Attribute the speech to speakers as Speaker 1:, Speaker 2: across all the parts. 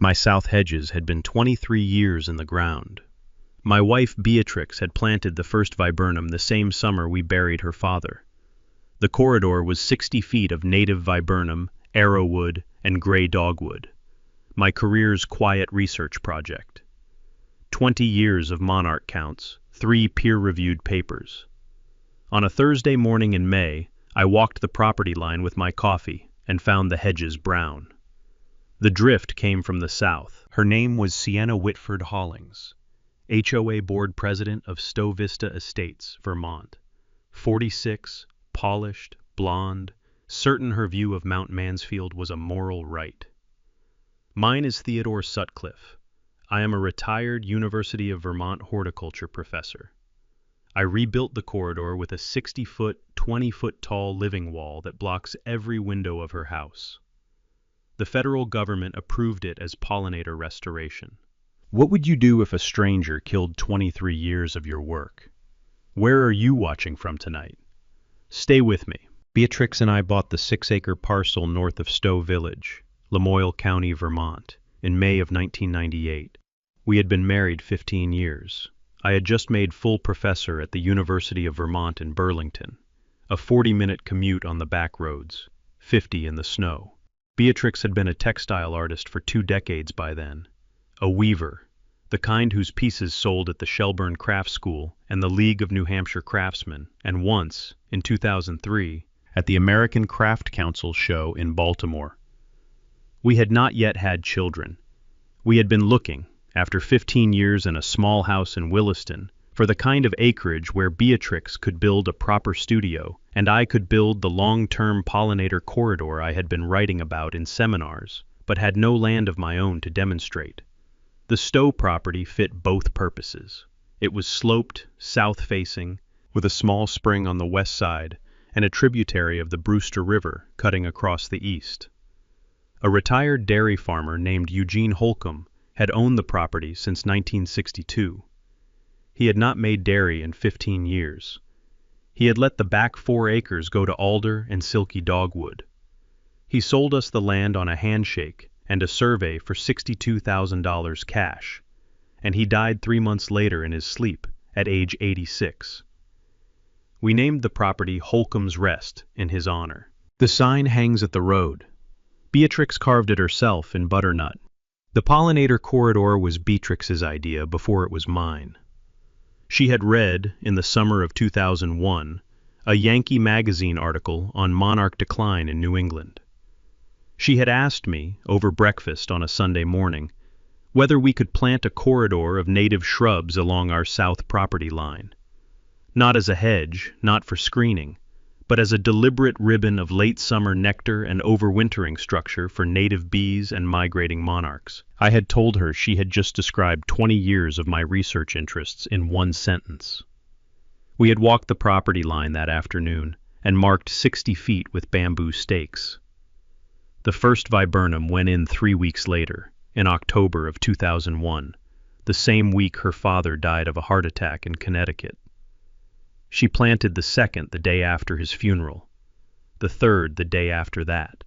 Speaker 1: My South Hedges had been 23 years in the ground. My wife Beatrix had planted the first viburnum the same summer we buried her father. The corridor was 60 feet of native viburnum, arrowwood, and gray dogwood. My career's quiet research project. 20 years of monarch counts, 3 peer-reviewed papers. On a Thursday morning in May, I walked the property line with my coffee and found the hedges brown. The drift came from the south. Her name was Sienna Whitford Hollings, HOA board president of Stowe Vista Estates, Vermont. 46, polished, blonde, certain her view of Mount Mansfield was a moral right. Mine is Theodore Sutcliffe. I am a retired University of Vermont horticulture professor. I rebuilt the corridor with a 60-foot, 20-foot tall living wall that blocks every window of her house. The federal government approved it as pollinator restoration. What would you do if a stranger killed 23 years of your work? Where are you watching from tonight? Stay with me. Beatrix and I bought the 6-acre parcel north of Stowe Village, Lamoille County, Vermont, in May of 1998. We had been married 15 years. I had just made full professor at the University of Vermont in Burlington, a 40-minute commute on the back roads, 50 in the snow. Beatrix had been a textile artist for 2 decades by then, a weaver, the kind whose pieces sold at the Shelburne Craft School and the League of New Hampshire Craftsmen, and once, in 2003, at the American Craft Council show in Baltimore. We had not yet had children. We had been looking, after 15 years in a small house in Williston, for the kind of acreage where Beatrix could build a proper studio and I could build the long-term pollinator corridor I had been writing about in seminars, but had no land of my own to demonstrate. The Stowe property fit both purposes. It was sloped, south-facing, with a small spring on the west side and a tributary of the Brewster River cutting across the east. A retired dairy farmer named Eugene Holcomb had owned the property since 1962. He had not made dairy in 15 years. He had let the back 4 acres go to alder and silky dogwood. He sold us the land on a handshake and a survey for $62,000 cash, and he died 3 months later in his sleep at age 86. We named the property Holcomb's Rest in his honor. The sign hangs at the road. Beatrix carved it herself in butternut. The pollinator corridor was Beatrix's idea before it was mine. She had read, in the summer of 2001, a Yankee magazine article on monarch decline in New England. She had asked me, over breakfast on a Sunday morning, whether we could plant a corridor of native shrubs along our south property line. Not as a hedge, not for screening, but as a deliberate ribbon of late summer nectar and overwintering structure for native bees and migrating monarchs. I had told her she had just described 20 years of my research interests in one sentence. We had walked the property line that afternoon and marked 60 feet with bamboo stakes. The first viburnum went in 3 weeks later, in October of 2001, the same week her father died of a heart attack in Connecticut. She planted the second the day after his funeral, the third the day after that.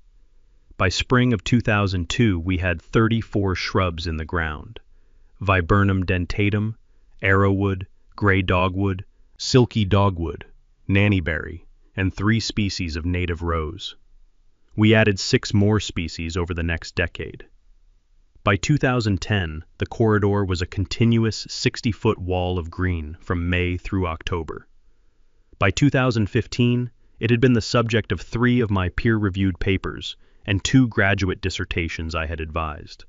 Speaker 1: By spring of 2002, we had 34 shrubs in the ground: viburnum dentatum, arrowwood, gray dogwood, silky dogwood, nannyberry, and 3 species of native rose. We added 6 more species over the next decade. By 2010, the corridor was a continuous 60-foot wall of green from May through October. By 2015, it had been the subject of 3 of my peer-reviewed papers and 2 graduate dissertations I had advised.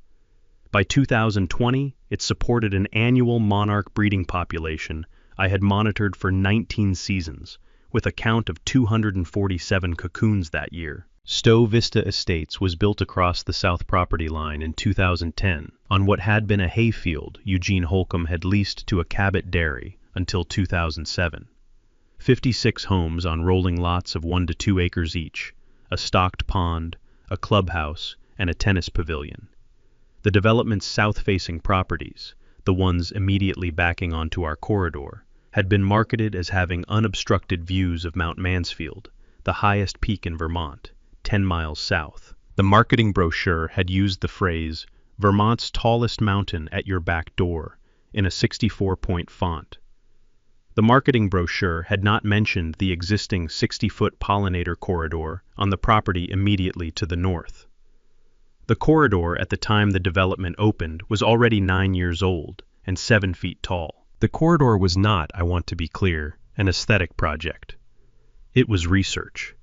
Speaker 1: By 2020, it supported an annual monarch breeding population I had monitored for 19 seasons, with a count of 247 cocoons that year. Stowe Vista Estates was built across the south property line in 2010 on what had been a hayfield Eugene Holcomb had leased to a Cabot dairy until 2007. 56 homes on rolling lots of 1 to 2 acres each, a stocked pond, a clubhouse, and a tennis pavilion. The development's south-facing properties, the ones immediately backing onto our corridor, had been marketed as having unobstructed views of Mount Mansfield, the highest peak in Vermont, 10 miles south. The marketing brochure had used the phrase, Vermont's tallest mountain at your back door, in a 64-point font. The marketing brochure had not mentioned the existing 60-foot pollinator corridor on the property immediately to the north. The corridor at the time the development opened was already 9 years old and 7 feet tall. The corridor was not, I want to be clear, an aesthetic project. It was research.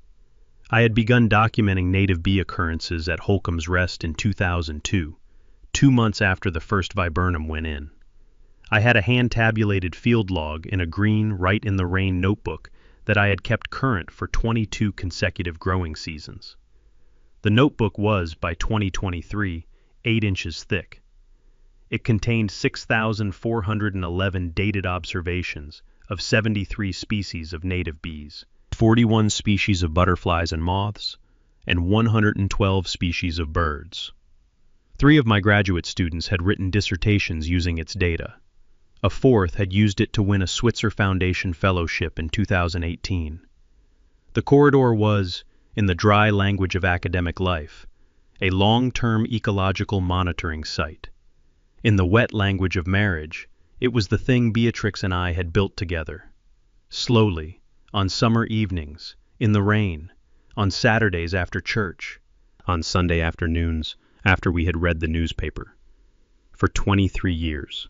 Speaker 1: I had begun documenting native bee occurrences at Holcomb's Rest in 2002, 2 months after the first viburnum went in. I had a hand-tabulated field log in a green write-in-the-rain notebook that I had kept current for 22 consecutive growing seasons. The notebook was, by 2023, 8 inches thick. It contained 6,411 dated observations of 73 species of native bees, 41 species of butterflies and moths, and 112 species of birds. 3 of my graduate students had written dissertations using its data. A 4th had used it to win a Switzer Foundation Fellowship in 2018. The corridor was, in the dry language of academic life, a long-term ecological monitoring site. In the wet language of marriage, it was the thing Beatrix and I had built together. Slowly, on summer evenings, in the rain, on Saturdays after church, on Sunday afternoons after we had read the newspaper. For 23 years.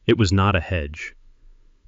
Speaker 1: It was not a hedge.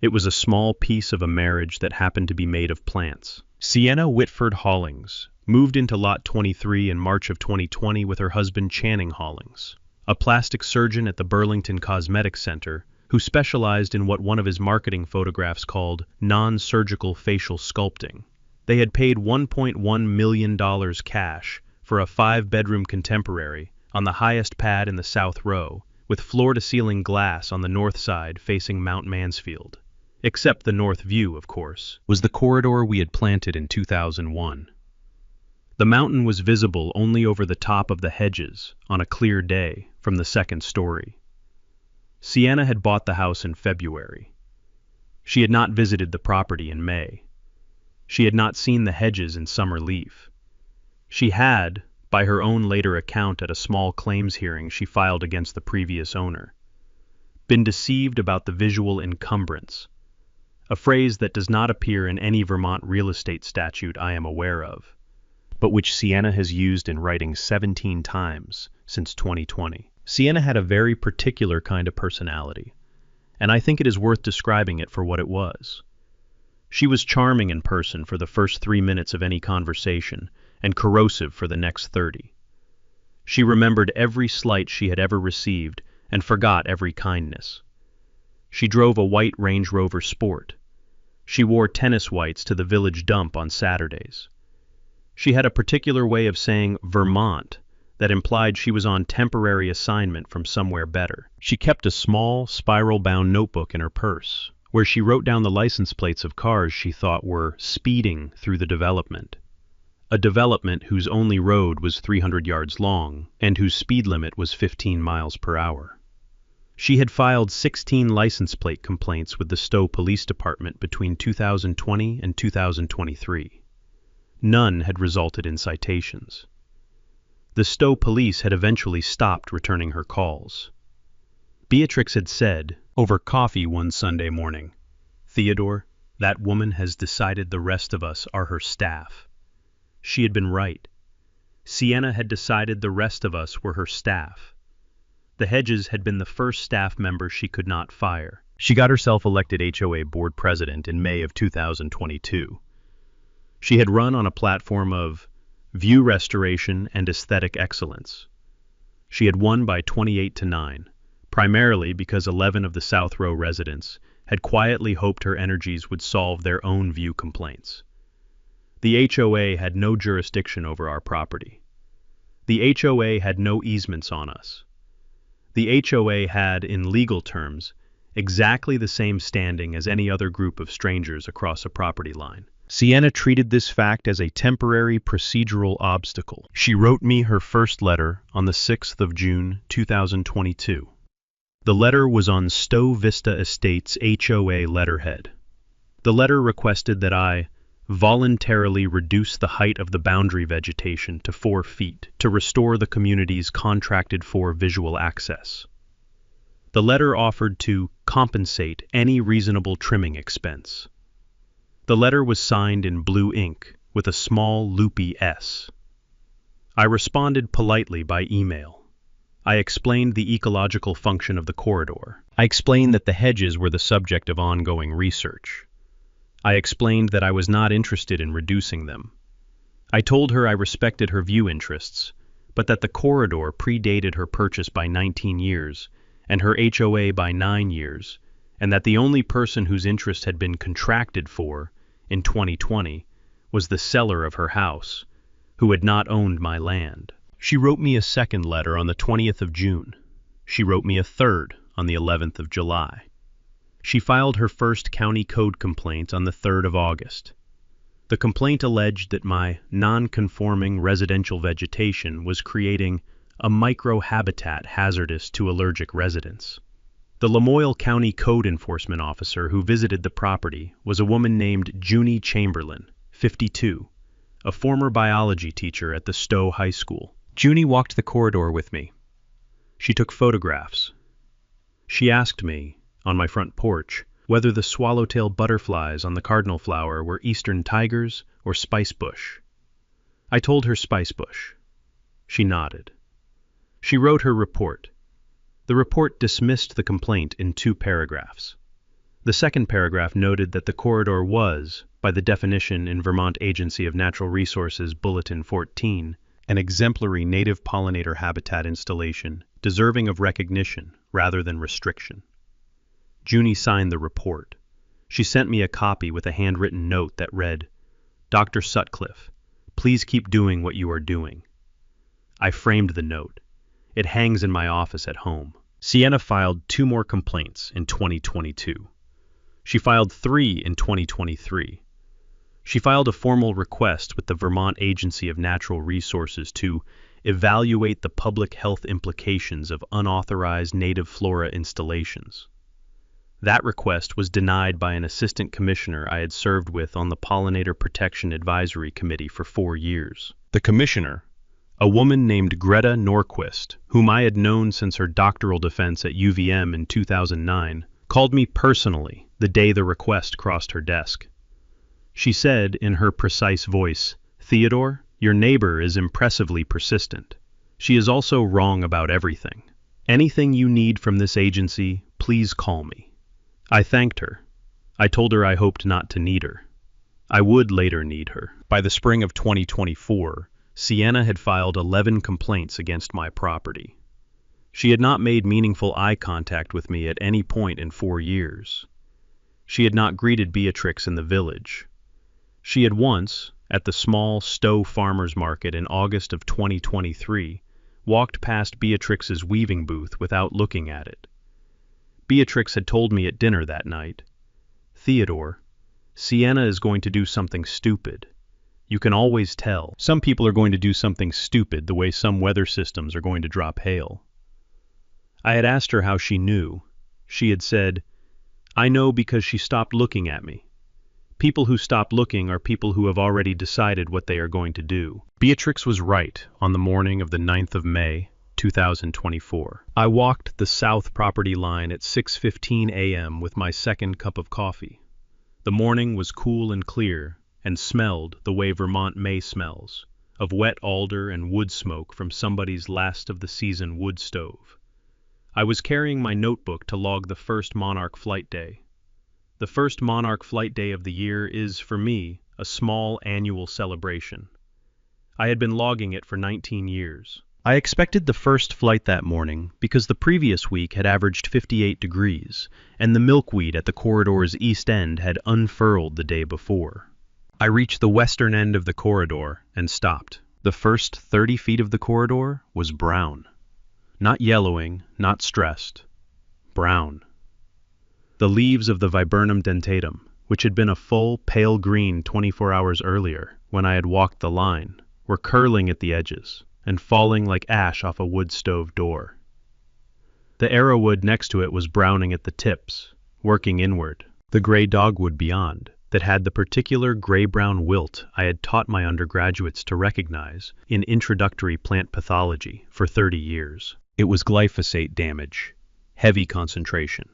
Speaker 1: It was a small piece of a marriage that happened to be made of plants. Sienna Whitford Hollings moved into Lot 23 in March of 2020 with her husband Channing Hollings, a plastic surgeon at the Burlington Cosmetic Center who specialized in what one of his marketing photographs called non-surgical facial sculpting. They had paid $1.1 million cash for a 5-bedroom contemporary on the highest pad in the South Row, with floor-to-ceiling glass on the north side facing Mount Mansfield. Except the north view, of course, was the corridor we had planted in 2001. The mountain was visible only over the top of the Hedges on a clear day from the 2nd story. Sienna had bought the house in February. She had not visited the property in May. She had not seen the Hedges in summer leaf. She had, by her own later account at a small claims hearing she filed against the previous owner, been deceived about the visual encumbrance, a phrase that does not appear in any Vermont real estate statute I am aware of, but which Sienna has used in writing 17 times since 2020. Sienna had a very particular kind of personality, and I think it is worth describing it for what it was. She was charming in person for the first 3 minutes of any conversation, and corrosive for the next 30. She remembered every slight she had ever received and forgot every kindness. She drove a white Range Rover Sport. She wore tennis whites to the village dump on Saturdays. She had a particular way of saying Vermont that implied she was on temporary assignment from somewhere better. She kept a small, spiral-bound notebook in her purse, where she wrote down the license plates of cars she thought were speeding through the development. A development whose only road was 300 yards long and whose speed limit was 15 miles per hour. She had filed 16 license plate complaints with the Stowe Police Department between 2020 and 2023. None had resulted in citations. The Stowe police had eventually stopped returning her calls. Beatrix had said, over coffee one Sunday morning, "Theodore, that woman has decided the rest of us are her staff." She had been right. Sienna had decided the rest of us were her staff. The Hedges had been the first staff member she could not fire. She got herself elected HOA board president in May of 2022. She had run on a platform of view restoration and aesthetic excellence. She had won by 28-9, primarily because 11 of the South Row residents had quietly hoped her energies would solve their own view complaints. The HOA had no jurisdiction over our property. The HOA had no easements on us. The HOA had, in legal terms, exactly the same standing as any other group of strangers across a property line. Sienna treated this fact as a temporary procedural obstacle. She wrote me her first letter on the 6th of June, 2022. The letter was on Stowe Vista Estates HOA letterhead. The letter requested that I voluntarily reduce the height of the boundary vegetation to 4 feet to restore the community's contracted-for visual access. The letter offered to compensate any reasonable trimming expense. The letter was signed in blue ink with a small loopy S. I responded politely by email. I explained the ecological function of the corridor. I explained that the hedges were the subject of ongoing research. I explained that I was not interested in reducing them. I told her I respected her view interests, but that the corridor predated her purchase by 19 years and her HOA by 9 years, and that the only person whose interest had been contracted for, in 2020, was the seller of her house, who had not owned my land. She wrote me a second letter on the 20th of June. She wrote me a third on the 11th of July. She filed her first county code complaint on the 3rd of August. The complaint alleged that my non-conforming residential vegetation was creating a microhabitat hazardous to allergic residents. The Lamoille County Code Enforcement Officer who visited the property was a woman named Junie Chamberlain, 52, a former biology teacher at the Stowe High School. Junie walked the corridor with me. She took photographs. She asked me, on my front porch, whether the swallowtail butterflies on the cardinal flower were eastern tigers or spicebush. I told her spicebush. She nodded. She wrote her report. The report dismissed the complaint in 2 paragraphs. The second paragraph noted that the corridor was, by the definition in Vermont Agency of Natural Resources Bulletin 14, an exemplary native pollinator habitat installation deserving of recognition rather than restriction. Junie signed the report. She sent me a copy with a handwritten note that read, "Dr. Sutcliffe, please keep doing what you are doing." I framed the note. It hangs in my office at home. Sienna filed 2 more complaints in 2022. She filed 3 in 2023. She filed a formal request with the Vermont Agency of Natural Resources to evaluate the public health implications of unauthorized native flora installations. That request was denied by an assistant commissioner I had served with on the Pollinator Protection Advisory Committee for 4 years. The commissioner, a woman named Greta Norquist, whom I had known since her doctoral defense at UVM in 2009, called me personally the day the request crossed her desk. She said in her precise voice, "Theodore, your neighbor is impressively persistent. She is also wrong about everything. Anything you need from this agency, please call me." I thanked her. I told her I hoped not to need her. I would later need her. By the spring of 2024, Sienna had filed 11 complaints against my property. She had not made meaningful eye contact with me at any point in 4 years. She had not greeted Beatrix in the village. She had once, at the small Stowe Farmers Market in August of 2023, walked past Beatrix's weaving booth without looking at it. Beatrix had told me at dinner that night, "Theodore, Sienna is going to do something stupid. You can always tell. Some people are going to do something stupid the way some weather systems are going to drop hail." I had asked her how she knew. She had said, "I know because she stopped looking at me. People who stop looking are people who have already decided what they are going to do." Beatrix was right on the morning of the 9th of May, 2024. I walked the south property line at 6:15 a.m. with my second cup of coffee. The morning was cool and clear and smelled the way Vermont May smells, of wet alder and wood smoke from somebody's last-of-the-season wood stove. I was carrying my notebook to log the first Monarch Flight Day. The first Monarch Flight Day of the year is, for me, a small annual celebration. I had been logging it for 19 years. I expected the first flight that morning because the previous week had averaged 58 degrees, and the milkweed at the corridor's east end had unfurled the day before. I reached the western end of the corridor and stopped. The first 30 feet of the corridor was brown. Not yellowing, not stressed. Brown. The leaves of the Viburnum dentatum, which had been a full, pale green 24 hours earlier when I had walked the line, were curling at the edges and falling like ash off a wood stove door. The arrowwood next to it was browning at the tips, working inward, the gray dogwood beyond, that had the particular gray-brown wilt I had taught my undergraduates to recognize in introductory plant pathology for 30 years. It was glyphosate damage, heavy concentration,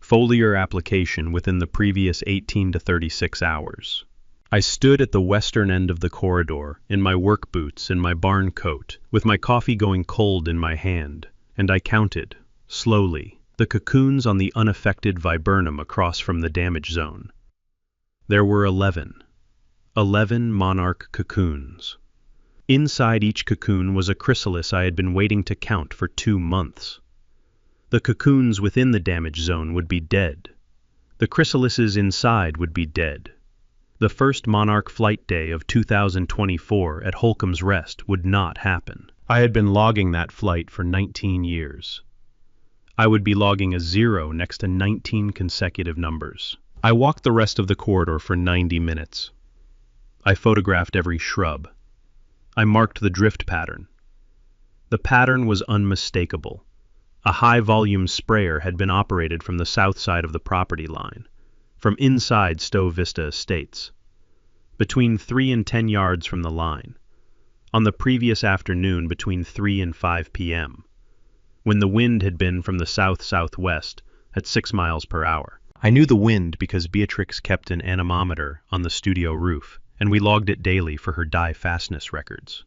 Speaker 1: foliar application within the previous 18 to 36 hours. I stood at the western end of the corridor, in my work boots and my barn coat, with my coffee going cold in my hand, and I counted, slowly, the cocoons on the unaffected viburnum across from the damage zone. There were 11 monarch cocoons. Inside each cocoon was a chrysalis I had been waiting to count for 2 months. The cocoons within the damage zone would be dead. The chrysalises inside would be dead. The first monarch flight day of 2024 at Holcomb's Rest would not happen. I had been logging that flight for 19 years. I would be logging a 0 next to 19 consecutive numbers. I walked the rest of the corridor for 90 minutes. I photographed every shrub. I marked the drift pattern. The pattern was unmistakable. A high-volume sprayer had been operated from the south side of the property line, from inside Stowe Vista Estates, between 3 and 10 yards from the line, on the previous afternoon between 3 and 5 p.m., when the wind had been from the south-southwest at 6 miles per hour. I knew the wind because Beatrix kept an anemometer on the studio roof, and we logged it daily for her dye fastness records.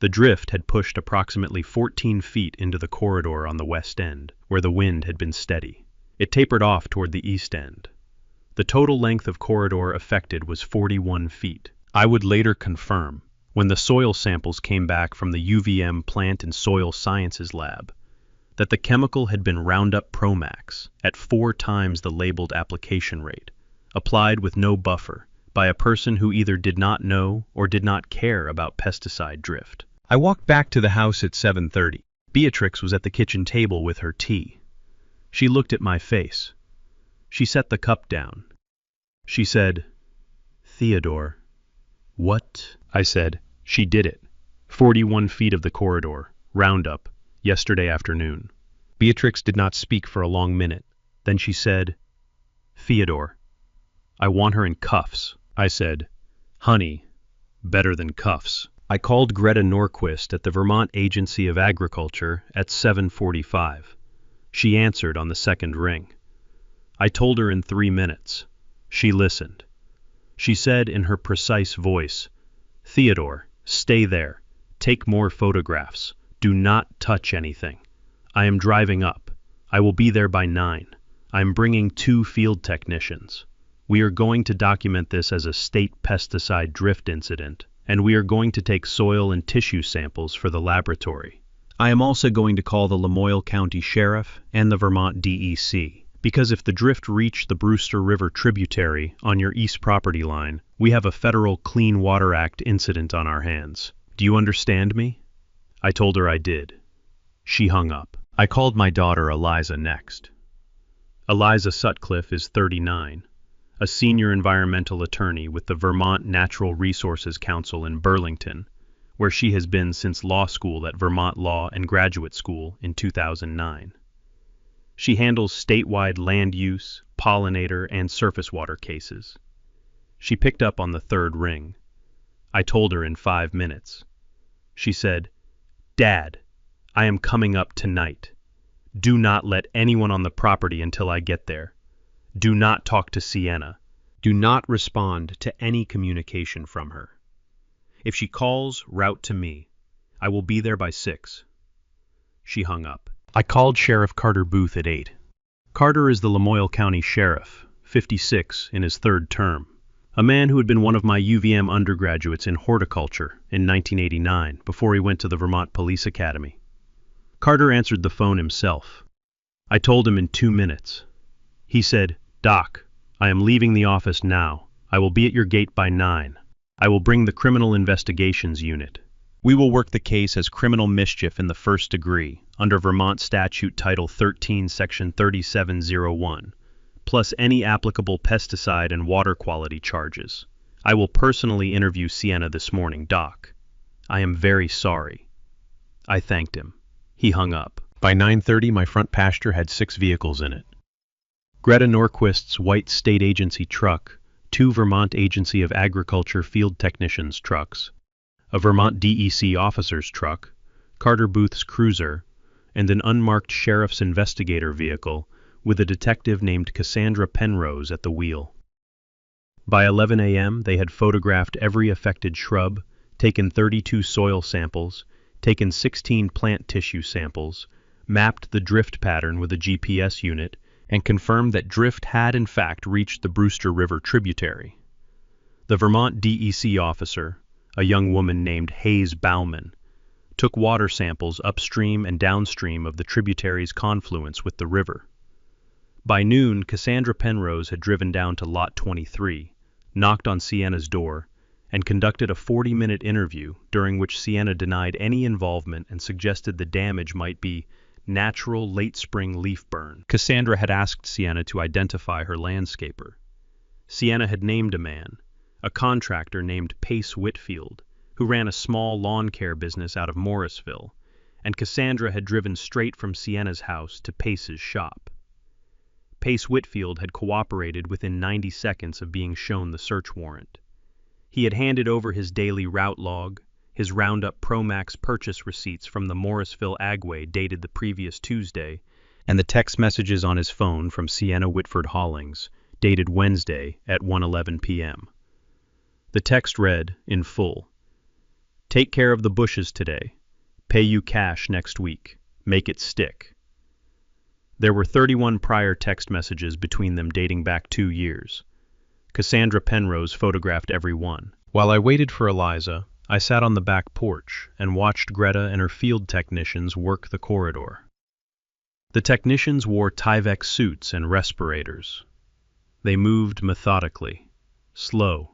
Speaker 1: The drift had pushed approximately 14 feet into the corridor on the west end, where the wind had been steady. It tapered off toward the east end. The total length of corridor affected was 41 feet. I would later confirm, when the soil samples came back from the UVM Plant and Soil Sciences Lab, that the chemical had been Roundup Promax at 4 times the labeled application rate, applied with no buffer, by a person who either did not know or did not care about pesticide drift. I walked back to the house at 7:30. Beatrix was at the kitchen table with her tea. She looked at my face. She set the cup down. She said, "Theodore." "What?" I said. "She did it. 41 feet of the corridor, Roundup, yesterday afternoon." Beatrix did not speak for a long minute. Then she said, "Theodore, I want her in cuffs." I said, "Honey, better than cuffs." I called Greta Norquist at the Vermont Agency of Agriculture at 7:45. She answered on the second ring. I told her in 3 minutes. She listened. She said in her precise voice, "Theodore, stay there. Take more photographs. Do not touch anything. I am driving up. I will be there by 9. I am bringing 2 field technicians. We are going to document this as a state pesticide drift incident, and we are going to take soil and tissue samples for the laboratory. I am also going to call the Lamoille County Sheriff and the Vermont DEC, because if the drift reached the Brewster River tributary on your east property line, we have a federal Clean Water Act incident on our hands. Do you understand me?" I told her I did. She hung up. I called my daughter Eliza next. Eliza Sutcliffe is 39, a senior environmental attorney with the Vermont Natural Resources Council in Burlington, where she has been since law school at Vermont Law and Graduate School in 2009. She handles statewide land use, pollinator, and surface water cases. She picked up on the third ring. I told her in 5 minutes. She said, "Dad, I am coming up tonight. Do not let anyone on the property until I get there. Do not talk to Sienna. Do not respond to any communication from her. If she calls, route to me. I will be there by 6. She hung up. I called Sheriff Carter Booth at 8. Carter is the Lamoille County Sheriff, 56 in his 3rd term, a man who had been one of my UVM undergraduates in horticulture in 1989 before he went to the Vermont Police Academy. Carter answered the phone himself. I told him in 2 minutes. He said, "Doc, I am leaving the office now. I will be at your gate by 9. I will bring the Criminal Investigations Unit. We will work the case as criminal mischief in the 1st degree under Vermont Statute Title 13, Section 3701, plus any applicable pesticide and water quality charges. I will personally interview Sienna this morning, Doc. I am very sorry." I thanked him. He hung up. By 9:30, my front pasture had 6 vehicles in it. Greta Norquist's white state agency truck, 2 Vermont Agency of Agriculture field technicians' trucks, a Vermont DEC officer's truck, Carter Booth's cruiser, and an unmarked sheriff's investigator vehicle with a detective named Cassandra Penrose at the wheel. By 11 a.m., they had photographed every affected shrub, taken 32 soil samples, taken 16 plant tissue samples, mapped the drift pattern with a GPS unit, and confirmed that drift had in fact reached the Brewster River tributary. The Vermont DEC officer, a young woman named Hayes Bauman, took water samples upstream and downstream of the tributary's confluence with the river. By noon, Cassandra Penrose had driven down to Lot 23, knocked on Sienna's door, and conducted a 40-minute interview during which Sienna denied any involvement and suggested the damage might be natural late-spring leaf burn. Cassandra had asked Sienna to identify her landscaper. Sienna had named a man, a contractor named Pace Whitfield, who ran a small lawn care business out of Morrisville, and Cassandra had driven straight from Sienna's house to Pace's shop. Pace Whitfield had cooperated within 90 seconds of being shown the search warrant. He had handed over his daily route log, his Roundup Pro-Max purchase receipts from the Morrisville Agway dated the previous Tuesday, and the text messages on his phone from Sienna Whitford Hollings, dated Wednesday at 1:11 p.m. The text read, in full, "Take care of the bushes today. Pay you cash next week. Make it stick." There were 31 prior text messages between them dating back 2 years. Cassandra Penrose photographed every one. While I waited for Eliza, I sat on the back porch and watched Greta and her field technicians work the corridor. The technicians wore Tyvek suits and respirators. They moved methodically, slow,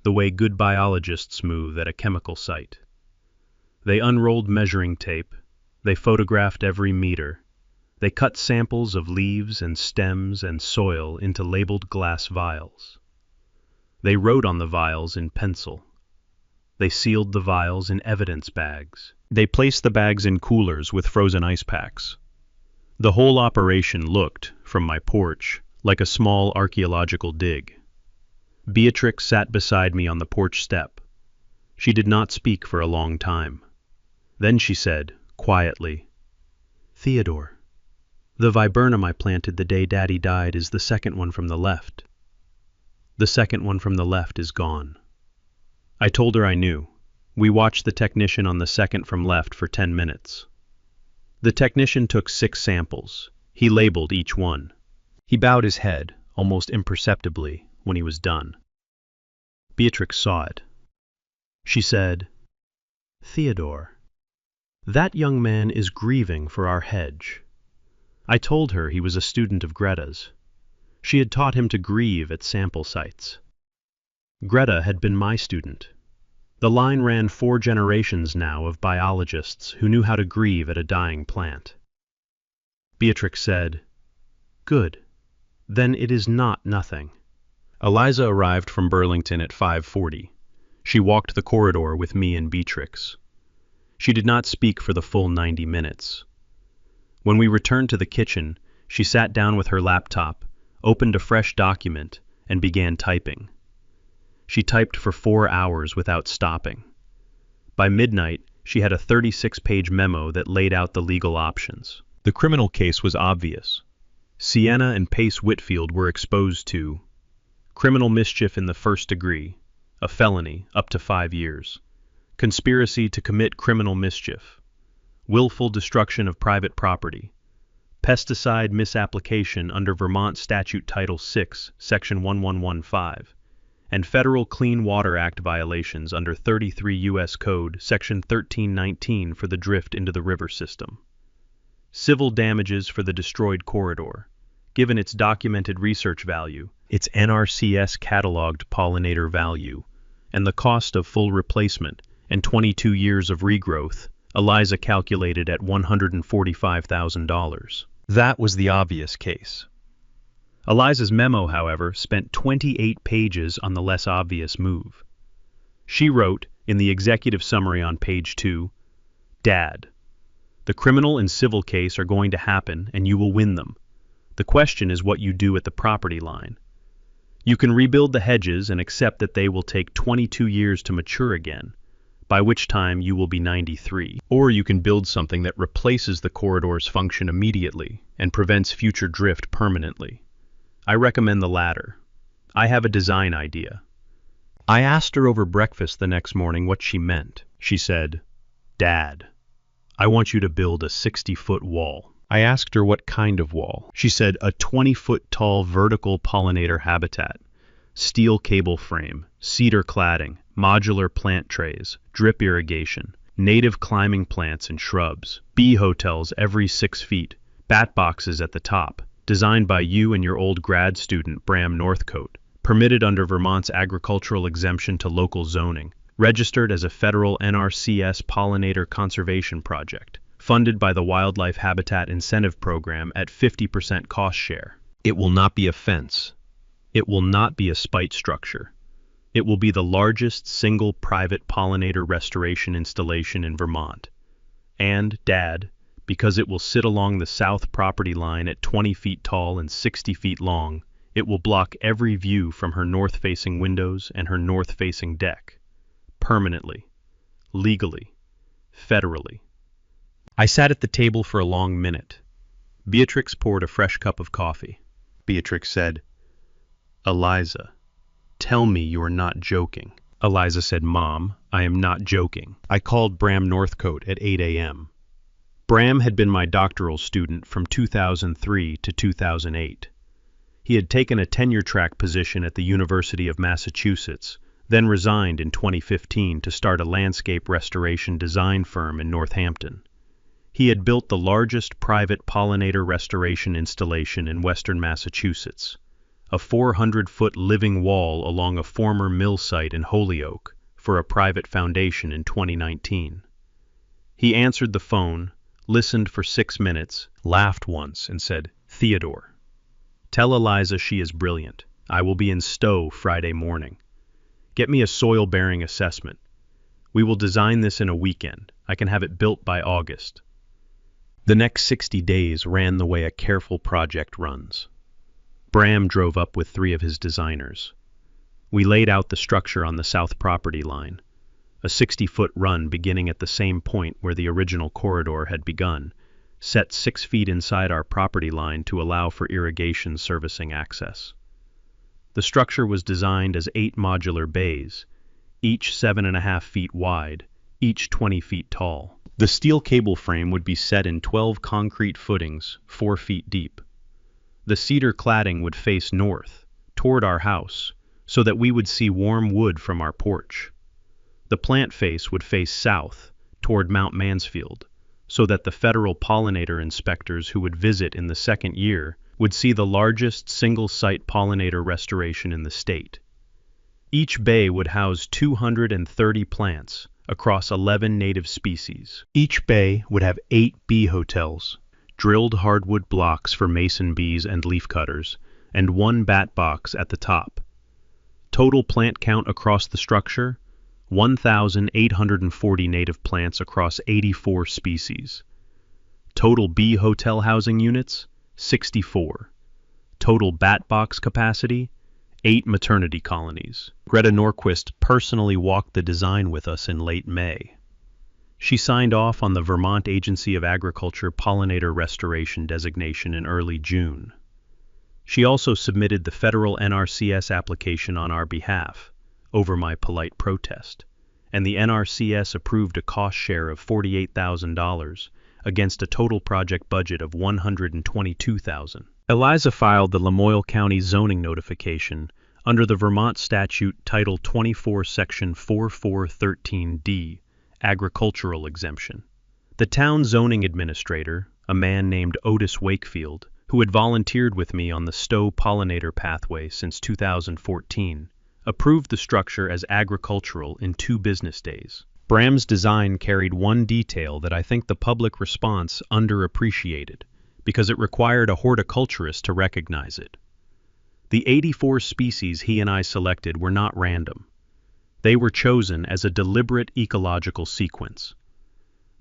Speaker 1: the way good biologists move at a chemical site. They unrolled measuring tape, they photographed every meter, they cut samples of leaves and stems and soil into labeled glass vials. They wrote on the vials in pencil. They sealed the vials in evidence bags. They placed the bags in coolers with frozen ice packs. The whole operation looked, from my porch, like a small archaeological dig. Beatrix sat beside me on the porch step. She did not speak for a long time. Then she said, quietly, "Theodore, the viburnum I planted the day Daddy died is the second one from the left. The second one from the left is gone." I told her I knew. We watched the technician on the second from left for 10 minutes. The technician took 6 samples. He labeled each one. He bowed his head, almost imperceptibly, when he was done. Beatrix saw it. She said, "Theodore, that young man is grieving for our hedge." I told her he was a student of Greta's. She had taught him to grieve at sample sites. Greta had been my student. The line ran 4 generations now of biologists who knew how to grieve at a dying plant. Beatrix said, "Good. Then it is not nothing." Eliza arrived from Burlington at 5:40. She walked the corridor with me and Beatrix. She did not speak for the full 90 minutes. When we returned to the kitchen, she sat down with her laptop, opened a fresh document, and began typing. She typed for 4 hours without stopping. By midnight, she had a 36-page memo that laid out the legal options. The criminal case was obvious. Sienna and Pace Whitfield were exposed to criminal mischief in the first degree, a felony up to 5 years, conspiracy to commit criminal mischief, willful destruction of private property, pesticide misapplication under Vermont Statute Title VI, Section 1115, and Federal Clean Water Act violations under 33 U.S. Code, Section 1319 for the drift into the river system. Civil damages for the destroyed corridor, given its documented research value, its NRCS cataloged pollinator value, and the cost of full replacement and 22 years of regrowth, Eliza calculated at $145,000. That was the obvious case. Eliza's memo, however, spent 28 pages on the less obvious move. She wrote, in the executive summary on page 2, "Dad, the criminal and civil case are going to happen and you will win them. The question is what you do at the property line. You can rebuild the hedges and accept that they will take 22 years to mature again, by which time you will be 93. Or you can build something that replaces the corridor's function immediately and prevents future drift permanently. I recommend the latter. I have a design idea. I asked her over breakfast the next morning what she meant. She said, "Dad, I want you to build a 60-foot wall." I asked her what kind of wall. She said a 20-foot tall vertical pollinator habitat, steel cable frame, cedar cladding, modular plant trays, drip irrigation, native climbing plants and shrubs, bee hotels every 6 feet, bat boxes at the top, designed by you and your old grad student Bram Northcote, permitted under Vermont's agricultural exemption to local zoning, registered as a federal NRCS pollinator conservation project, funded by the Wildlife Habitat Incentive Program at 50% cost share. It will not be a fence. It will not be a spite structure. It will be the largest single private pollinator restoration installation in Vermont. And, Dad, because it will sit along the south property line at 20 feet tall and 60 feet long, it will block every view from her north-facing windows and her north-facing deck. Permanently. Legally. Federally. I sat at the table for a long minute. Beatrix poured a fresh cup of coffee. Beatrix said, "Eliza, tell me you are not joking." Eliza said, "Mom, I am not joking." I called Bram Northcote at 8 a.m. Bram had been my doctoral student from 2003 to 2008. He had taken a tenure-track position at the University of Massachusetts, then resigned in 2015 to start a landscape restoration design firm in Northampton. He had built the largest private pollinator restoration installation in western Massachusetts, a 400-foot living wall along a former mill site in Holyoke for a private foundation in 2019. He answered the phone, listened for 6 minutes, laughed once, and said, "Theodore, tell Eliza she is brilliant. I will be in Stowe Friday morning. Get me a soil-bearing assessment. We will design this in a weekend. I can have it built by August." The next 60 days ran the way a careful project runs. Bram drove up with 3 of his designers. We laid out the structure on the south property line, a 60-foot run beginning at the same point where the original corridor had begun, set 6 feet inside our property line to allow for irrigation servicing access. The structure was designed as 8 modular bays, each 7.5 feet wide, each 20 feet tall. The steel cable frame would be set in 12 concrete footings, 4 feet deep. The cedar cladding would face north, toward our house, so that we would see warm wood from our porch. The plant face would face south, toward Mount Mansfield, so that the federal pollinator inspectors who would visit in the second year would see the largest single-site pollinator restoration in the state. Each bay would house 230 plants across 11 native species. Each bay would have 8 bee hotels, drilled hardwood blocks for mason bees and leafcutters, and 1 bat box at the top. Total plant count across the structure, 1,840 native plants across 84 species. Total bee hotel housing units, 64. Total bat box capacity, 8 maternity colonies. Greta Norquist personally walked the design with us in late May. She signed off on the Vermont Agency of Agriculture Pollinator Restoration designation in early June. She also submitted the federal NRCS application on our behalf, over my polite protest, and the NRCS approved a cost share of $48,000 against a total project budget of $122,000. Eliza filed the Lamoille County zoning notification under the Vermont Statute Title 24, Section 4413D, Agricultural Exemption. The town zoning administrator, a man named Otis Wakefield, who had volunteered with me on the Stowe pollinator pathway since 2014, approved the structure as agricultural in 2 business days. Bram's design carried one detail that I think the public response underappreciated, because it required a horticulturist to recognize it. The 84 species he and I selected were not random. They were chosen as a deliberate ecological sequence.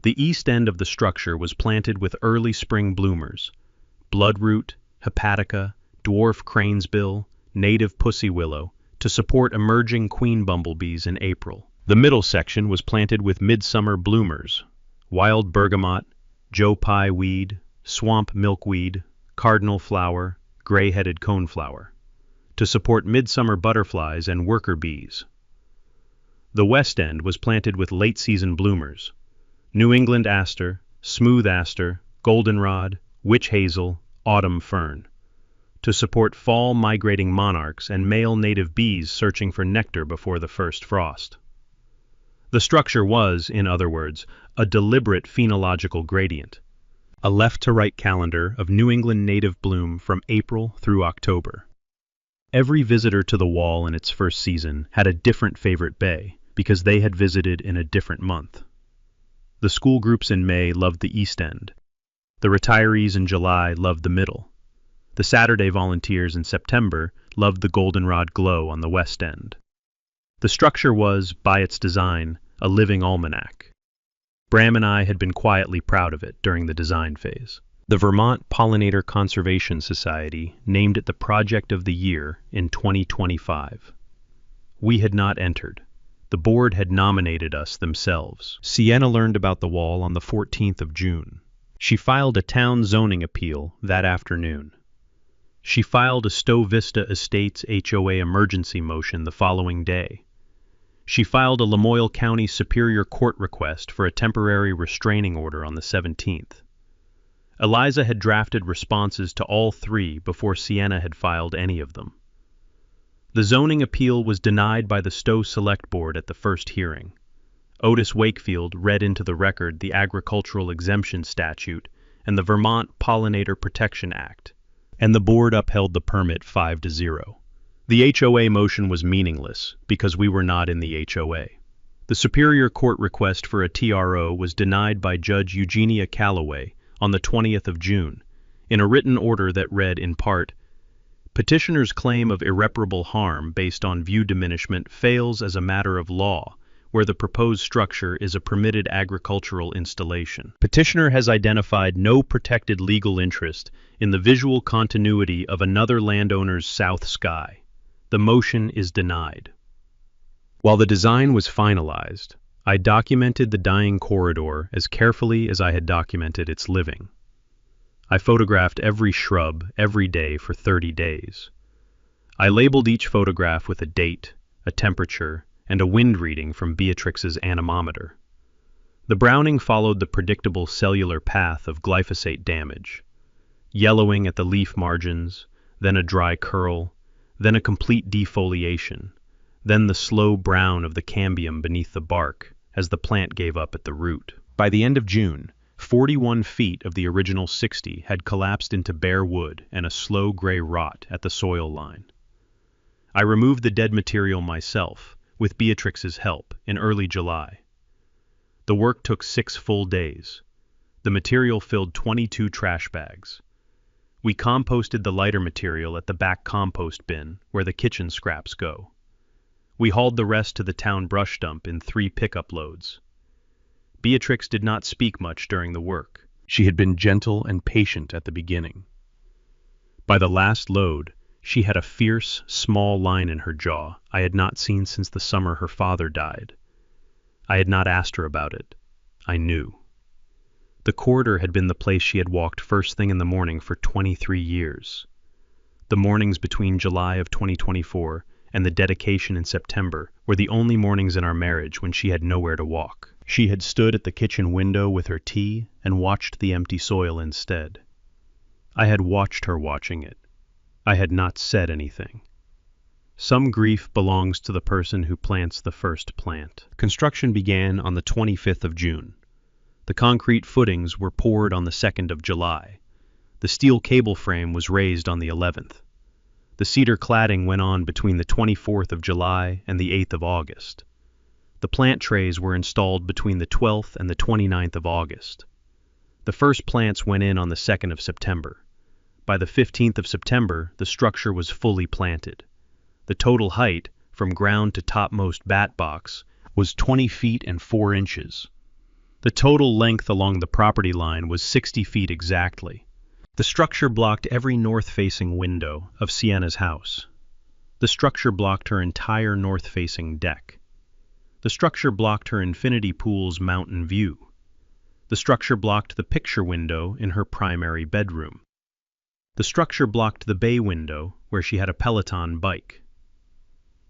Speaker 1: The east end of the structure was planted with early spring bloomers, bloodroot, hepatica, dwarf cranesbill, native pussy willow, to support emerging queen bumblebees in April. The middle section was planted with midsummer bloomers, wild bergamot, Joe Pye weed, swamp milkweed, cardinal flower, gray-headed coneflower, to support midsummer butterflies and worker bees. The west end was planted with late-season bloomers, New England aster, smooth aster, goldenrod, witch hazel, autumn fern, to support fall migrating monarchs and male native bees searching for nectar before the first frost. The structure was, in other words, a deliberate phenological gradient, a left-to-right calendar of New England native bloom from April through October. Every visitor to the wall in its first season had a different favorite bay because they had visited in a different month. The school groups in May loved the east end. The retirees in July loved the middle. The Saturday volunteers in September loved the goldenrod glow on the west end. The structure was, by its design, a living almanac. Bram and I had been quietly proud of it during the design phase. The Vermont Pollinator Conservation Society named it the Project of the Year in 2025. We had not entered. The board had nominated us themselves. Sienna learned about the wall on the 14th of June. She filed a town zoning appeal that afternoon. She filed a Stowe Vista Estates HOA emergency motion the following day. She filed a Lamoille County Superior Court request for a temporary restraining order on the 17th. Eliza had drafted responses to all three before Sienna had filed any of them. The zoning appeal was denied by the Stowe Select Board at the first hearing. Otis Wakefield read into the record the Agricultural Exemption Statute and the Vermont Pollinator Protection Act, and the board upheld the permit 5-0. The HOA motion was meaningless because we were not in the HOA. The Superior Court request for a TRO was denied by Judge Eugenia Calloway on the 20th of June, in a written order that read in part, "Petitioner's claim of irreparable harm based on view diminishment fails as a matter of law, where the proposed structure is a permitted agricultural installation. Petitioner has identified no protected legal interest in the visual continuity of another landowner's south sky. The motion is denied." While the design was finalized, I documented the dying corridor as carefully as I had documented its living. I photographed every shrub every day for 30 days. I labeled each photograph with a date, a temperature, and a wind reading from Beatrix's anemometer. The browning followed the predictable cellular path of glyphosate damage, yellowing at the leaf margins, then a dry curl, then a complete defoliation, then the slow brown of the cambium beneath the bark as the plant gave up at the root. By the end of June, 41 feet of the original 60 had collapsed into bare wood and a slow gray rot at the soil line. I removed the dead material myself, with Beatrix's help, in early July. The work took 6 full days. The material filled 22 trash bags. We composted the lighter material at the back compost bin, where the kitchen scraps go. We hauled the rest to the town brush dump in 3 pickup loads. Beatrix did not speak much during the work. She had been gentle and patient at the beginning. By the last load, she had a fierce, small line in her jaw I had not seen since the summer her father died. I had not asked her about it. I knew. The corridor had been the place she had walked first thing in the morning for 23 years. The mornings between July of 2024 and the dedication in September were the only mornings in our marriage when she had nowhere to walk. She had stood at the kitchen window with her tea and watched the empty soil instead. I had watched her watching it. I had not said anything. Some grief belongs to the person who plants the first plant. Construction began on the 25th of June. The concrete footings were poured on the 2nd of July. The steel cable frame was raised on the 11th. The cedar cladding went on between the 24th of July and the 8th of August. The plant trays were installed between the 12th and the 29th of August. The first plants went in on the 2nd of September. By the 15th of September, the structure was fully planted. The total height, from ground to topmost bat box, was 20 feet and 4 inches. The total length along the property line was 60 feet exactly. The structure blocked every north-facing window of Sienna's house. The structure blocked her entire north-facing deck. The structure blocked her infinity pool's mountain view. The structure blocked the picture window in her primary bedroom. The structure blocked the bay window where she had a Peloton bike.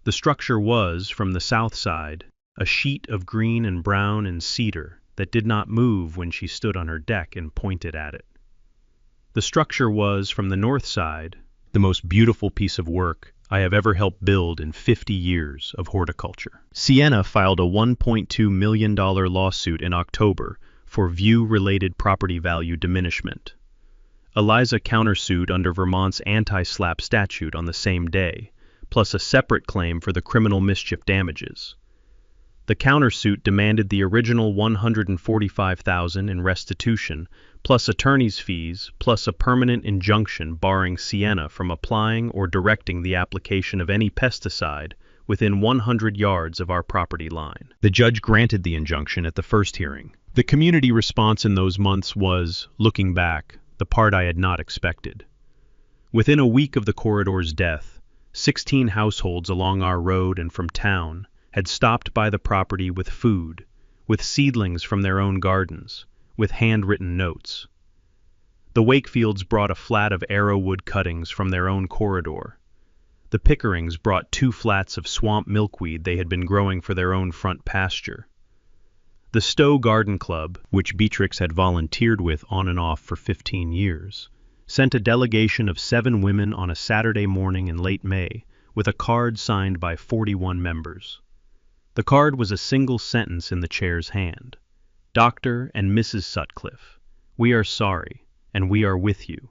Speaker 1: The structure was, from the south side, a sheet of green and brown and cedar that did not move when she stood on her deck and pointed at it. The structure was, from the north side, the most beautiful piece of work I have ever helped build in 50 years of horticulture. Sienna filed a $1.2 million lawsuit in October for view-related property value diminishment. Eliza countersued under Vermont's anti-SLAPP statute on the same day, plus a separate claim for the criminal mischief damages. The countersuit demanded the original $145,000 in restitution, plus attorney's fees, plus a permanent injunction barring Sienna from applying or directing the application of any pesticide within 100 yards of our property line. The judge granted the injunction at the first hearing. The community response in those months was, looking back, the part I had not expected. Within a week of the corridor's death, 16 households along our road and from town had stopped by the property with food, with seedlings from their own gardens, with handwritten notes. The Wakefields brought a flat of arrowwood cuttings from their own corridor. The Pickerings brought 2 flats of swamp milkweed they had been growing for their own front pasture. The Stowe Garden Club, which Beatrix had volunteered with on and off for 15 years, sent a delegation of 7 women on a Saturday morning in late May with a card signed by 41 members. The card was a single sentence in the chair's hand. Dr. and Mrs. Sutcliffe, we are sorry, and we are with you.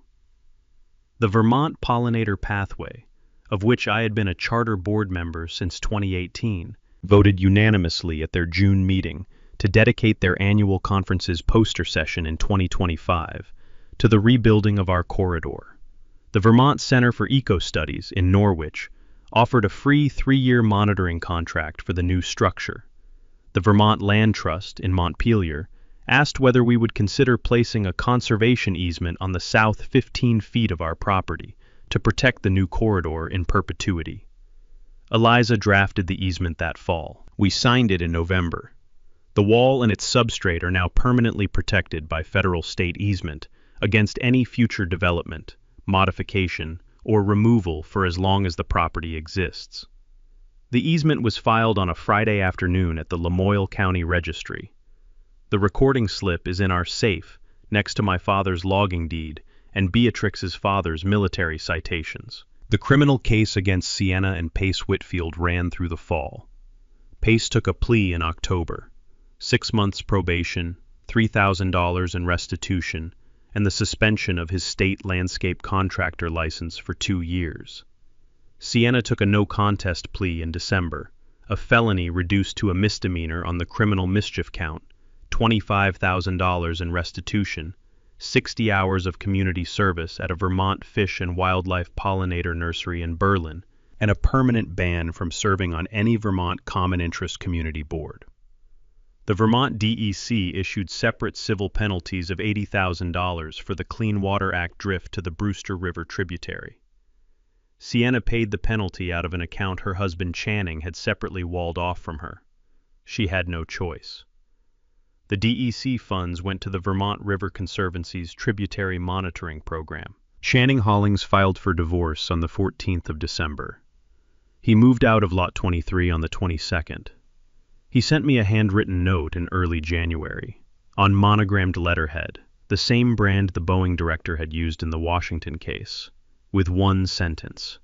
Speaker 1: The Vermont Pollinator Pathway, of which I had been a charter board member since 2018, voted unanimously at their June meeting to dedicate their annual conference's poster session in 2025 to the rebuilding of our corridor. The Vermont Center for Eco-Studies in Norwich offered a free 3-year monitoring contract for the new structure. The Vermont Land Trust in Montpelier asked whether we would consider placing a conservation easement on the south 15 feet of our property to protect the new corridor in perpetuity. Eliza drafted the easement that fall. We signed it in November. The wall and its substrate are now permanently protected by federal-state easement against any future development, modification, or removal for as long as the property exists. The easement was filed on a Friday afternoon at the Lamoille County Registry. The recording slip is in our safe next to my father's logging deed and Beatrix's father's military citations. The criminal case against Sienna and Pace Whitfield ran through the fall. Pace took a plea in October. 6 months probation, $3,000 in restitution, and the suspension of his state landscape contractor license for 2 years. Sienna took a no-contest plea in December, a felony reduced to a misdemeanor on the criminal mischief count, $25,000 in restitution, 60 hours of community service at a Vermont fish and wildlife pollinator nursery in Berlin, and a permanent ban from serving on any Vermont Common Interest Community Board. The Vermont DEC issued separate civil penalties of $80,000 for the Clean Water Act drift to the Brewster River tributary. Sienna paid the penalty out of an account her husband Channing had separately walled off from her. She had no choice. The DEC funds went to the Vermont River Conservancy's tributary monitoring program. Channing Hollings filed for divorce on the 14th of December. He moved out of Lot 23 on the 22nd. He sent me a handwritten note in early January, on monogrammed letterhead, the same brand the Boeing director had used in the Washington case, with one sentence.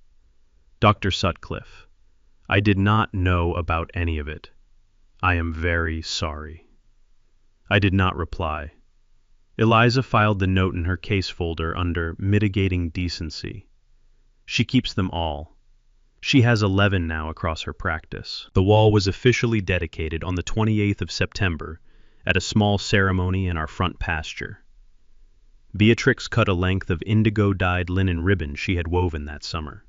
Speaker 1: Dr. Sutcliffe, I did not know about any of it. I am very sorry. I did not reply. Eliza filed the note in her case folder under Mitigating Decency. She keeps them all. She has 11 now across her practice. The wall was officially dedicated on the 28th of September at a small ceremony in our front pasture. Beatrix cut a length of indigo-dyed linen ribbon she had woven that summer.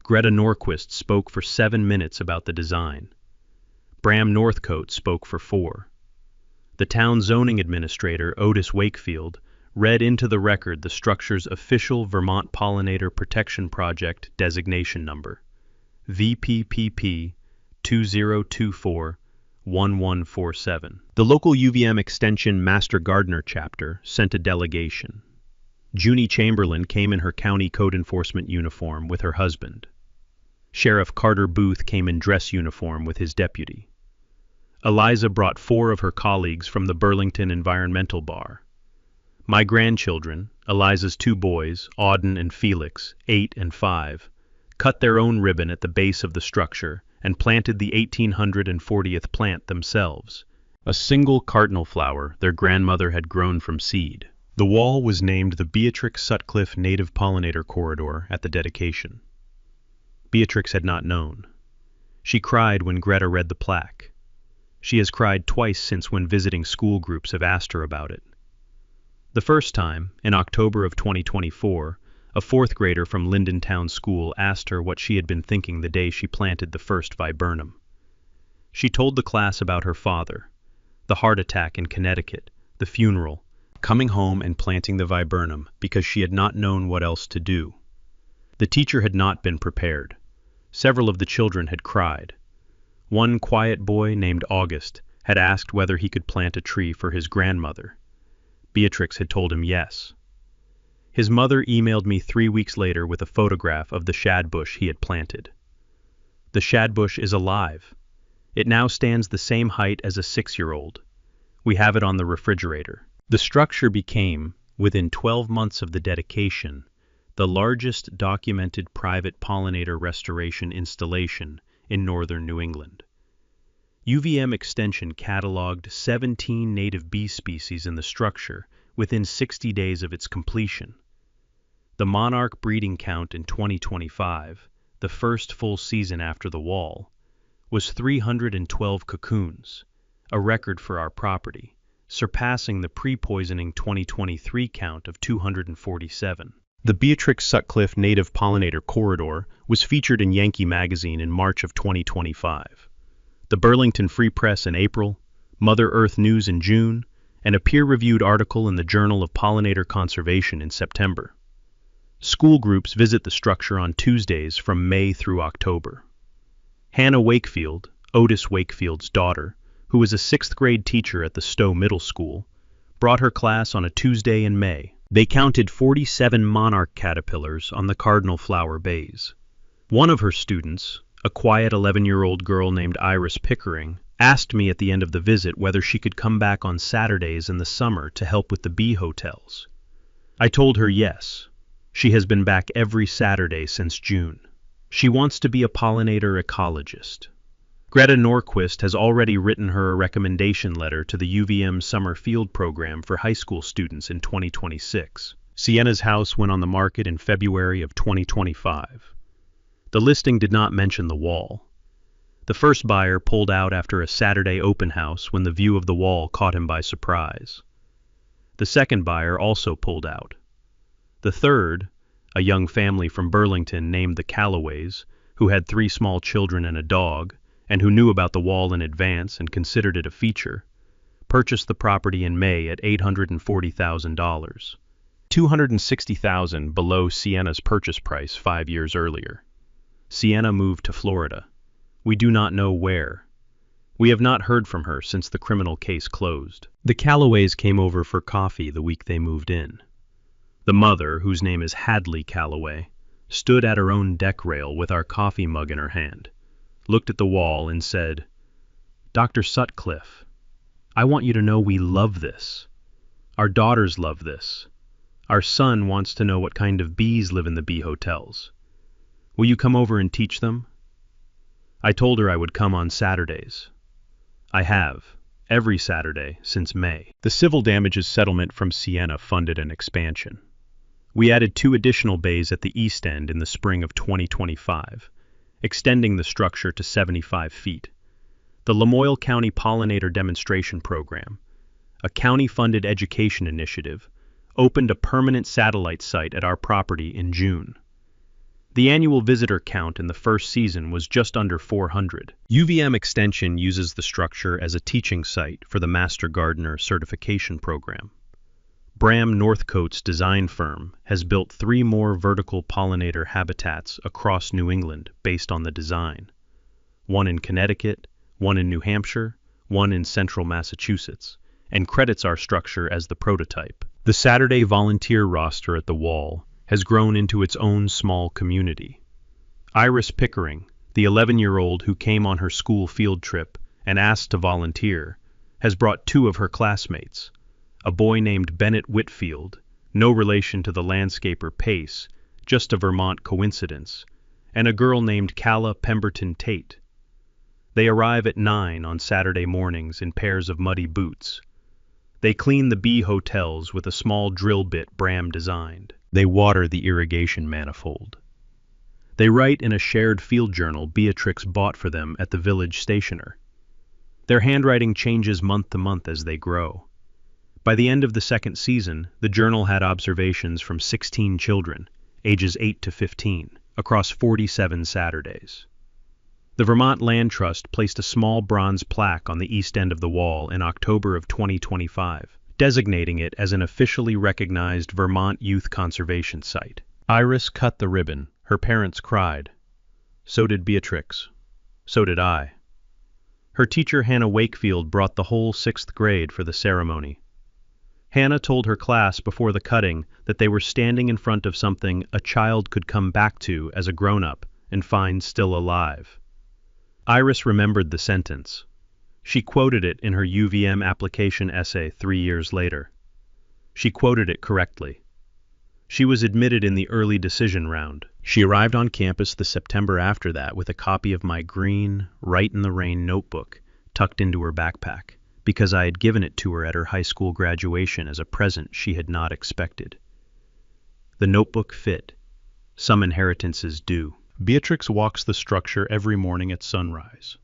Speaker 1: Greta Norquist spoke for 7 minutes about the design. Bram Northcote spoke for 4. The town zoning administrator, Otis Wakefield, read into the record the structure's official Vermont Pollinator Protection Project designation number, VPPP 2024-1147. The local UVM Extension Master Gardener chapter sent a delegation. Junie Chamberlain came in her county code enforcement uniform with her husband. Sheriff Carter Booth came in dress uniform with his deputy. Eliza brought 4 of her colleagues from the Burlington Environmental Bar. My grandchildren, Eliza's 2 boys, Auden and Felix, 8 and 5, cut their own ribbon at the base of the structure and planted the 1840th plant themselves, a single cardinal flower their grandmother had grown from seed. The wall was named the Beatrix Sutcliffe Native Pollinator Corridor at the dedication. Beatrix had not known. She cried when Greta read the plaque. She has cried twice since when visiting school groups have asked her about it. The first time, in October of 2024, a 4th grader from Linden Town School asked her what she had been thinking the day she planted the first viburnum. She told the class about her father, the heart attack in Connecticut, the funeral, coming home and planting the viburnum because she had not known what else to do. The teacher had not been prepared. Several of the children had cried. One quiet boy named August had asked whether he could plant a tree for his grandmother. Beatrix had told him yes. His mother emailed me 3 weeks later with a photograph of the shad bush he had planted. The shad bush is alive. It now stands the same height as a 6-year-old. We have it on the refrigerator. The structure became, within 12 months of the dedication, the largest documented private pollinator restoration installation in northern New England. UVM Extension cataloged 17 native bee species in the structure within 60 days of its completion. The monarch breeding count in 2025, the first full season after the wall, was 312 cocoons, a record for our property, surpassing the pre-poisoning 2023 count of 247. The Beatrix Sutcliffe Native Pollinator Corridor was featured in Yankee Magazine in March of 2025, the Burlington Free Press in April, Mother Earth News in June, and a peer-reviewed article in the Journal of Pollinator Conservation in September. School groups visit the structure on Tuesdays from May through October. Hannah Wakefield, Otis Wakefield's daughter, who was a 6th grade teacher at the Stowe Middle School, brought her class on a Tuesday in May. They counted 47 monarch caterpillars on the cardinal flower bays. One of her students, a quiet 11-year-old girl named Iris Pickering, asked me at the end of the visit whether she could come back on Saturdays in the summer to help with the bee hotels. I told her yes. She has been back every Saturday since June. She wants to be a pollinator ecologist. Greta Norquist has already written her a recommendation letter to the UVM Summer Field Program for high school students in 2026. Sienna's house went on the market in February of 2025. The listing did not mention the wall. The first buyer pulled out after a Saturday open house when the view of the wall caught him by surprise. The second buyer also pulled out. The third, a young family from Burlington named the Callaways, who had 3 small children and a dog, and who knew about the wall in advance and considered it a feature, purchased the property in May at $840,000, $260,000 below Sienna's purchase price 5 years earlier. Sienna moved to Florida. We do not know where. We have not heard from her since the criminal case closed. The Callaways came over for coffee the week they moved in. The mother, whose name is Hadley Callaway, stood at her own deck rail with our coffee mug in her hand, looked at the wall and said, "Dr. Sutcliffe, I want you to know we love this. Our daughters love this. Our son wants to know what kind of bees live in the bee hotels. Will you come over and teach them?" I told her I would come on Saturdays. I have, every Saturday since May. The civil damages settlement from Sienna funded an expansion. We added 2 additional bays at the east end in the spring of 2025, extending the structure to 75 feet. The Lamoille County Pollinator Demonstration Program, a county-funded education initiative, opened a permanent satellite site at our property in June. The annual visitor count in the first season was just under 400. UVM Extension uses the structure as a teaching site for the Master Gardener Certification Program. Bram Northcote's design firm has built 3 more vertical pollinator habitats across New England based on the design. One in Connecticut, one in New Hampshire, one in central Massachusetts, and credits our structure as the prototype. The Saturday volunteer roster at the Wall has grown into its own small community. Iris Pickering, the 11-year-old who came on her school field trip and asked to volunteer, has brought 2 of her classmates, a boy named Bennett Whitfield, no relation to the landscaper Pace, just a Vermont coincidence, and a girl named Calla Pemberton Tate. They arrive at 9 on Saturday mornings in pairs of muddy boots. They clean the bee hotels with a small drill bit Bram designed. They water the irrigation manifold. They write in a shared field journal Beatrix bought for them at the village stationer. Their handwriting changes month to month as they grow. By the end of the 2nd season, the journal had observations from 16 children, ages 8 to 15, across 47 Saturdays. The Vermont Land Trust placed a small bronze plaque on the east end of the Wall in October of 2025, designating it as an officially recognized Vermont Youth Conservation Site. Iris cut the ribbon. Her parents cried. So did Beatrix. So did I. Her teacher Hannah Wakefield brought the whole 6th grade for the ceremony. Hannah told her class before the cutting that they were standing in front of something a child could come back to as a grown-up and find still alive. Iris remembered the sentence. She quoted it in her UVM application essay 3 years later. She quoted it correctly. She was admitted in the early decision round. She arrived on campus the September after that with a copy of my green, Write in the Rain notebook tucked into her backpack, because I had given it to her at her high school graduation as a present she had not expected. The notebook fit. Some inheritances do. Beatrix walks the structure every morning at sunrise.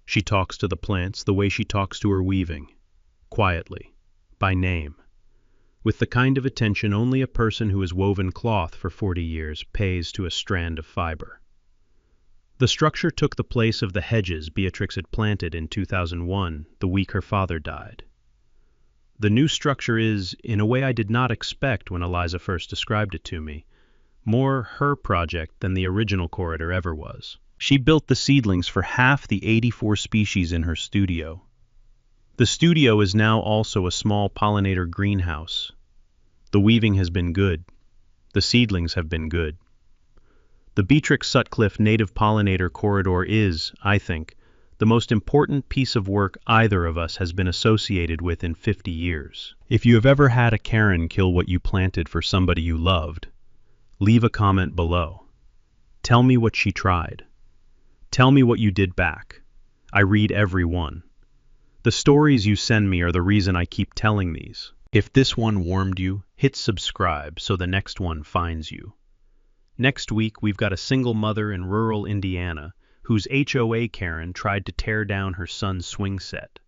Speaker 1: She talks to the plants the way she talks to her weaving, quietly, by name, with the kind of attention only a person who has woven cloth for 40 years pays to a strand of fiber. The structure took the place of the hedges Beatrix had planted in 2001, the week her father died. The new structure is, in a way I did not expect when Eliza first described it to me, more her project than the original corridor ever was. She built the seedlings for half the 84 species in her studio. The studio is now also a small pollinator greenhouse. The weaving has been good. The seedlings have been good. The Beatrix-Sutcliffe native pollinator corridor is, I think, the most important piece of work either of us has been associated with in 50 years. If you have ever had a Karen kill what you planted for somebody you loved, leave a comment below. Tell me what she tried. Tell me what you did back. I read every one. The stories you send me are the reason I keep telling these. If this one warmed you, hit subscribe so the next one finds you. Next week, we've got a single mother in rural Indiana whose HOA Karen tried to tear down her son's swing set.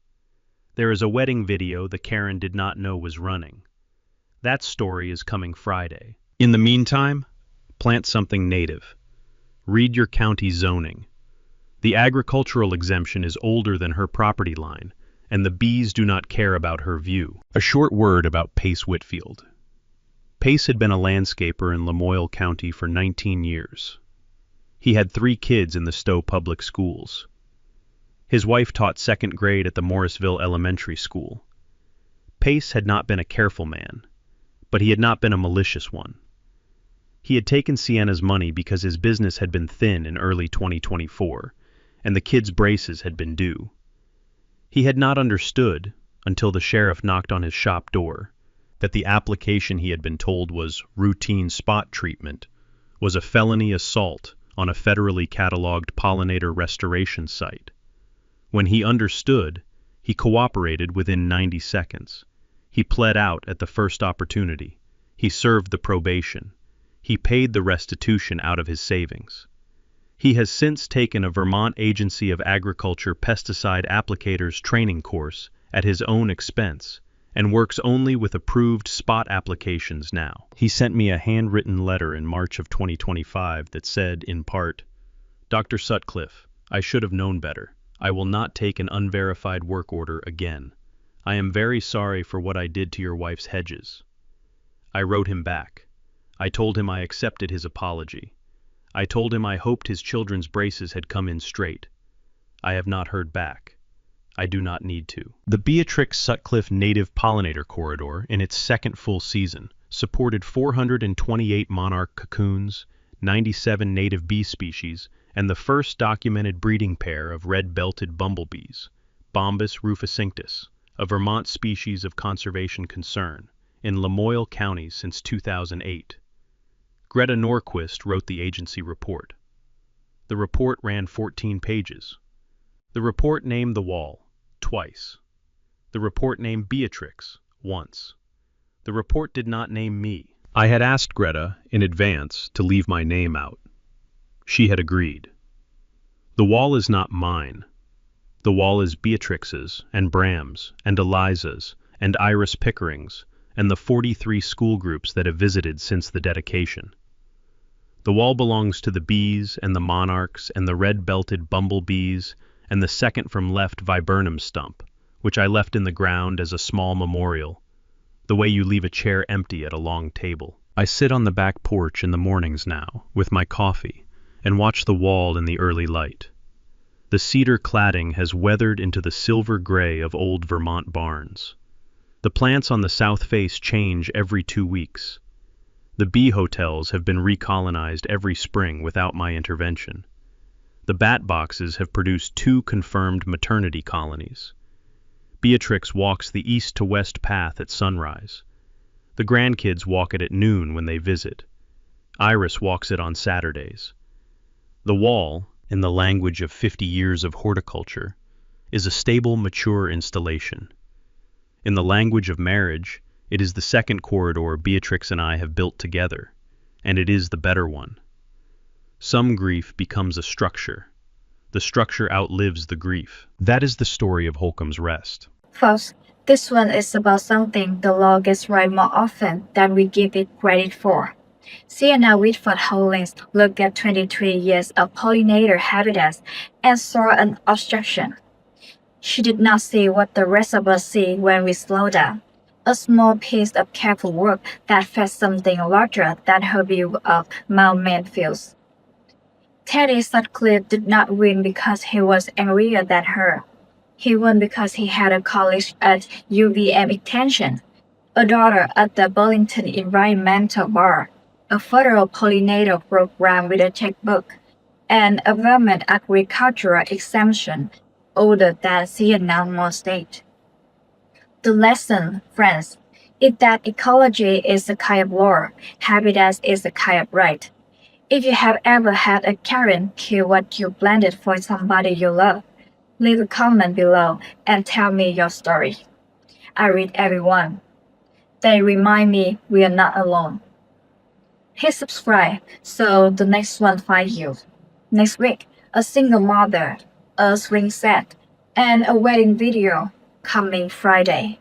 Speaker 1: There is a wedding video the Karen did not know was running. That story is coming Friday. In the meantime, plant something native. Read your county zoning. The agricultural exemption is older than her property line, and the bees do not care about her view. A short word about Pace Whitfield. Pace had been a landscaper in Lamoille County for 19 years. He had 3 kids in the Stowe Public Schools. His wife taught 2nd grade at the Morrisville Elementary School. Pace had not been a careful man, but he had not been a malicious one. He had taken Sienna's money because his business had been thin in early 2024, and the kids' braces had been due. He had not understood, until the sheriff knocked on his shop door, that the application he had been told was routine spot treatment was a felony assault on a federally cataloged pollinator restoration site. When he understood, he cooperated within 90 seconds. He pled out at the first opportunity. He served the probation. He paid the restitution out of his savings. He has since taken a Vermont Agency of Agriculture pesticide applicators training course at his own expense and works only with approved spot applications now. He sent me a handwritten letter in March of 2025 that said, in part, "Dr. Sutcliffe, I should have known better. I will not take an unverified work order again. I am very sorry for what I did to your wife's hedges. I wrote him back. I told him I accepted his apology. I told him I hoped his children's braces had come in straight. I have not heard back. I do not need to. The Beatrix Sutcliffe Native Pollinator Corridor, in its second full season, supported 428 monarch cocoons, 97 native bee species, and the first documented breeding pair of red-belted bumblebees, Bombus rufocinctus, a Vermont species of conservation concern, in Lamoille County since 2008. Greta Norquist wrote the agency report. The report ran 14 pages. The report named the wall twice. The report named Beatrix once. The report did not name me. I had asked Greta in advance to leave my name out. She had agreed. The wall is not mine. The wall is Beatrix's and Bram's and Eliza's and Iris Pickering's and the 43 school groups that have visited since the dedication. The wall belongs to the bees and the monarchs and the red-belted bumblebees and the second from left viburnum stump, which I left in the ground as a small memorial, the way you leave a chair empty at a long table. I sit on the back porch in the mornings now, with my coffee, and watch the wall in the early light. The cedar cladding has weathered into the silver gray of old Vermont barns. The plants on the south face change every 2 weeks. The bee hotels have been recolonized every spring without my intervention. The bat boxes have produced 2 confirmed maternity colonies. Beatrix walks the east to west path at sunrise. The grandkids walk it at noon when they visit. Iris walks it on Saturdays. The wall, in the language of 50 years of horticulture, is a stable, mature installation. In the language of marriage, it is the second corridor Beatrix and I have built together, and it is the better one. Some grief becomes a structure. The structure outlives the grief. That is the story of Holcomb's Rest.
Speaker 2: First, this one is about something the law gets right more often than we give it credit for. Sienna Whitford Hollins looked at 23 years of pollinator habitats and saw an obstruction. She did not see what the rest of us see when we slow down. A small piece of careful work that fed something larger than her view of Mount Mansfield. Teddy Sutcliffe did not win because he was angrier than her. He won because he had a college at UVM Extension, a daughter at the Burlington Environmental Bar, a federal pollinator program with a checkbook, and a Vermont agricultural exemption older than Sienna State. The lesson, friends, is that ecology is a kind of law, habitat is a kind of right. If you have ever had a Karen kill what you planted for somebody you love, leave a comment below and tell me your story. I read everyone. They remind me we are not alone. Hit subscribe so the next one finds you. Next week, a single mother, a swing set, and a wedding video coming Friday.